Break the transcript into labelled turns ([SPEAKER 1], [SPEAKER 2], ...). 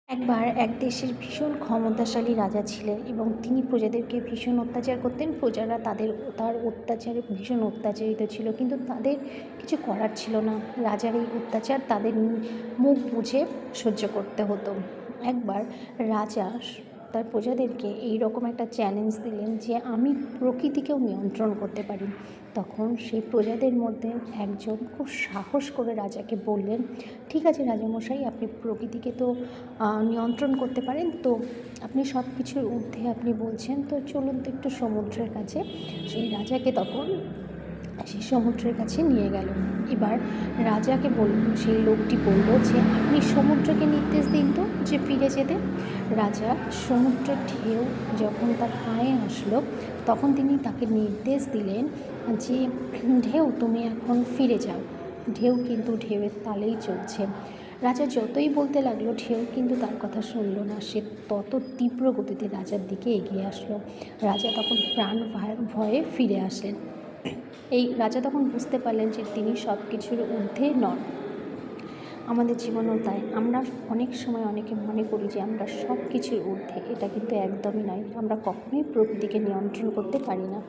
[SPEAKER 1] একবার এক দেশের ভীষণ ক্ষমতাশালী রাজা ছিলেন এবং তিনি প্রজাদেরকে ভীষণ অত্যাচার করতেন। প্রজারা তার অত্যাচারে ভীষণ অত্যাচারিত ছিল, কিন্তু তাদের কিছু করার ছিল না। রাজার এই অত্যাচার তাদের মুখ বুজে সহ্য করতে হতো। একবার রাজা তার প্রজাদেরকে এইরকম একটা চ্যালেঞ্জ দিলেন যে আমি প্রকৃতিকেও নিয়ন্ত্রণ করতে পারি। তখন সেই প্রজাদের মধ্যে একজন খুব সাহস করে রাজাকে বললেন, ঠিক আছে রাজামশাই, আপনি প্রকৃতিকে তো নিয়ন্ত্রণ করতে পারেন, তো আপনি সব কিছুর ঊর্ধ্বে আপনি বলছেন, তো চলুন তো একটু সমুদ্রের কাছে। সেই রাজাকে তখন সেই সমুদ্রের কাছে নিয়ে গেল। এবার রাজাকে সেই লোকটি বলল যে আপনি সমুদ্রকে নির্দেশ দিন তো যে ফিরে যেতে। রাজা সমুদ্রের ঢেউ যখন তার পায়ে আসলো, তখন তিনি তাকে নির্দেশ দিলেন যে ঢেউ তুমি এখন ফিরে যাও। ঢেউ কিন্তু ঢেউয়ের তালেই চলছে। রাজা যতই বলতে লাগলো, ঢেউ কিন্তু তার কথা শুনলো না। সে তত তীব্র গতিতে রাজার দিকে এগিয়ে আসলো। রাজা তখন প্রাণ ভয়ে ফিরে আসলেন। এই রাজা তখন বুঝতে পারলেন যে তিনি সব কিছুর ঊর্ধ্বে নন। আমাদের জীবনেও তাই। আমরা অনেক সময় অনেকে মনে করি যে আমরা সব কিছুর ঊর্ধ্বে, এটা কিন্তু একদমই নয়। আমরা কখনোই প্রকৃতিকে নিয়ন্ত্রণ করতে পারি না।